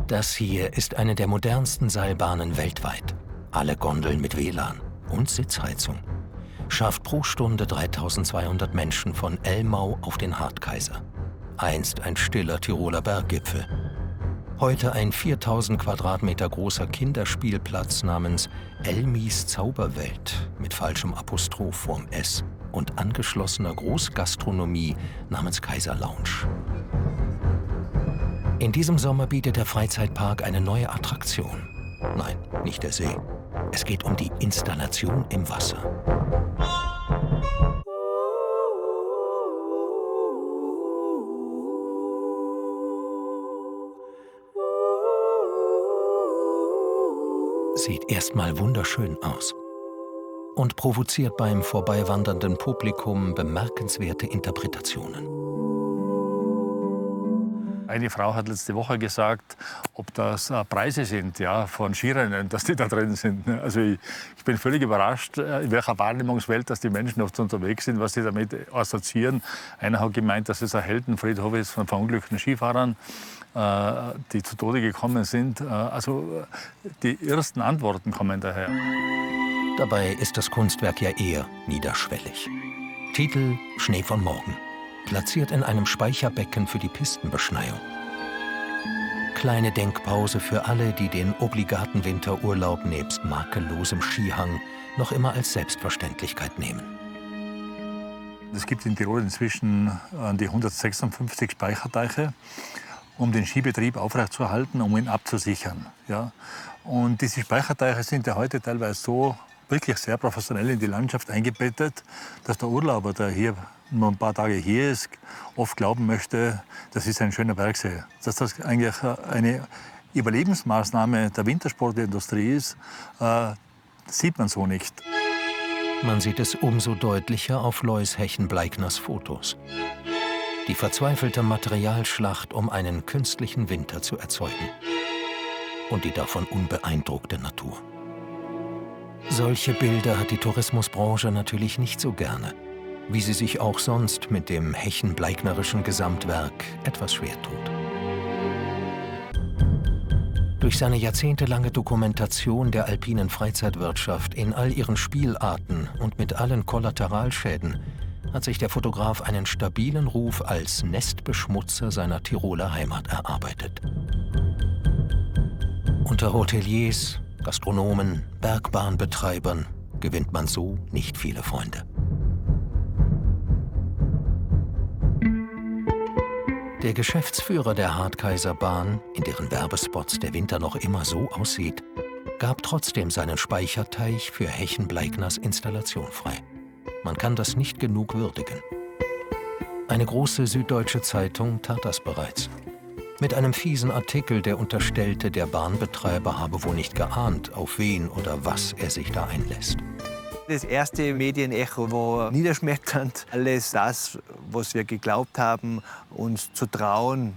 Das hier ist eine der modernsten Seilbahnen weltweit. Alle Gondeln mit WLAN und Sitzheizung. Schafft pro Stunde 3200 Menschen von Elmau auf den Hartkaiser. Einst ein stiller Tiroler Berggipfel. Heute ein 4000 Quadratmeter großer Kinderspielplatz namens Elmis Zauberwelt mit falschem Apostroph vorm S und angeschlossener Großgastronomie namens Kaiser Lounge. In diesem Sommer bietet der Freizeitpark eine neue Attraktion. Nein, nicht der See. Es geht um die Installation im Wasser. Sieht erstmal wunderschön aus und provoziert beim vorbeiwandernden Publikum bemerkenswerte Interpretationen. Eine Frau hat letzte Woche gesagt, ob das Preise sind, ja, von Skirennen, dass die da drin sind. Also ich bin völlig überrascht, in welcher Wahrnehmungswelt dass die Menschen oft unterwegs sind, was sie damit assoziieren. Einer hat gemeint, dass es ein Heldenfriedhof ist von verunglückten Skifahrern, die zu Tode gekommen sind. Also die ersten Antworten kommen daher. Dabei ist das Kunstwerk ja eher niederschwellig. Titel Schnee von morgen. Platziert in einem Speicherbecken für die Pistenbeschneiung. Kleine Denkpause für alle, die den obligaten Winterurlaub nebst makellosem Skihang noch immer als Selbstverständlichkeit nehmen. Es gibt in Tirol inzwischen an die 156 Speicherteiche, um den Skibetrieb aufrechtzuerhalten, um ihn abzusichern. Ja? Und diese Speicherteiche sind ja heute teilweise so wirklich sehr professionell in die Landschaft eingebettet, dass der Urlauber, der hier nur ein paar Tage hier ist, oft glauben möchte, das ist ein schöner Bergsee. Dass das eigentlich eine Überlebensmaßnahme der Wintersportindustrie ist, sieht man so nicht. Man sieht es umso deutlicher auf Lois Hechen-Bleikners Fotos. Die verzweifelte Materialschlacht, um einen künstlichen Winter zu erzeugen. Und die davon unbeeindruckte Natur. Solche Bilder hat die Tourismusbranche natürlich nicht so gerne, wie sie sich auch sonst mit dem Hechen-Bleiknerischen Gesamtwerk etwas schwer tut. Durch seine jahrzehntelange Dokumentation der alpinen Freizeitwirtschaft in all ihren Spielarten und mit allen Kollateralschäden hat sich der Fotograf einen stabilen Ruf als Nestbeschmutzer seiner Tiroler Heimat erarbeitet. Unter Hoteliers, Gastronomen, Bergbahnbetreibern gewinnt man so nicht viele Freunde. Der Geschäftsführer der Hartkaiserbahn, in deren Werbespots der Winter noch immer so aussieht, gab trotzdem seinen Speicherteich für Hechen-Bleikners Installation frei. Man kann das nicht genug würdigen. Eine große süddeutsche Zeitung tat das bereits. Mit einem fiesen Artikel, der unterstellte, der Bahnbetreiber habe wohl nicht geahnt, auf wen oder was er sich da einlässt. Das erste Medienecho war niederschmetternd. Alles das, was wir geglaubt haben, uns zu trauen,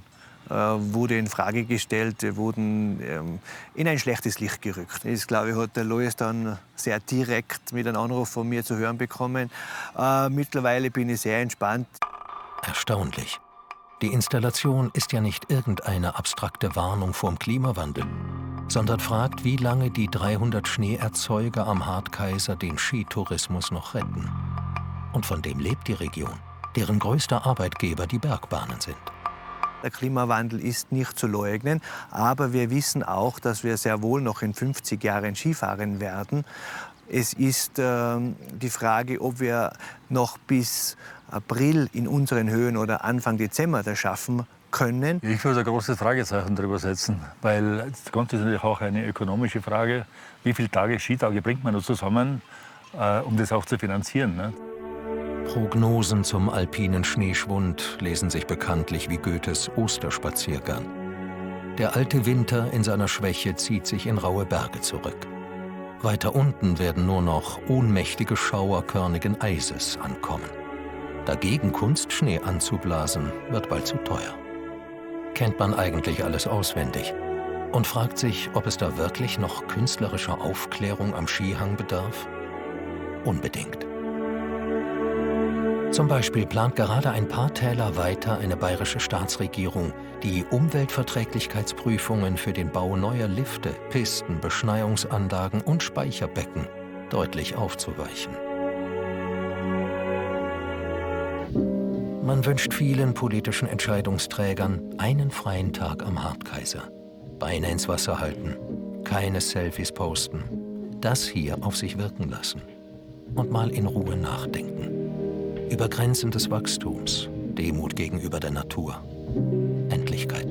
wurde in Frage gestellt, wurden in ein schlechtes Licht gerückt. Das, glaube ich, hat der Lois dann sehr direkt mit einem Anruf von mir zu hören bekommen. Mittlerweile bin ich sehr entspannt. Erstaunlich. Die Installation ist ja nicht irgendeine abstrakte Warnung vorm Klimawandel, sondern fragt, wie lange die 300 Schneeerzeuger am Hartkaiser den Skitourismus noch retten. Und von dem lebt die Region, deren größter Arbeitgeber die Bergbahnen sind. Der Klimawandel ist nicht zu leugnen, aber wir wissen auch, dass wir sehr wohl noch in 50 Jahren Skifahren werden. Es ist die Frage, ob wir noch bis April in unseren Höhen oder Anfang Dezember das schaffen können. Ich würde ein großes Fragezeichen darüber setzen, weil das Ganze ist natürlich auch eine ökonomische Frage. Wie viele Skitage bringt man noch zusammen, um das auch zu finanzieren? Ne? Prognosen zum alpinen Schneeschwund lesen sich bekanntlich wie Goethes Osterspaziergang. Der alte Winter in seiner Schwäche zieht sich in raue Berge zurück. Weiter unten werden nur noch ohnmächtige Schauer körnigen Eises ankommen. Dagegen Kunstschnee anzublasen, wird bald zu teuer. Kennt man eigentlich alles auswendig und fragt sich, ob es da wirklich noch künstlerischer Aufklärung am Skihang bedarf? Unbedingt. Zum Beispiel plant gerade ein paar Täler weiter eine bayerische Staatsregierung, die Umweltverträglichkeitsprüfungen für den Bau neuer Lifte, Pisten, Beschneiungsanlagen und Speicherbecken deutlich aufzuweichen. Man wünscht vielen politischen Entscheidungsträgern einen freien Tag am Hartkaiser. Beine ins Wasser halten, keine Selfies posten, das hier auf sich wirken lassen und mal in Ruhe nachdenken. Über Grenzen des Wachstums, Demut gegenüber der Natur, Endlichkeit.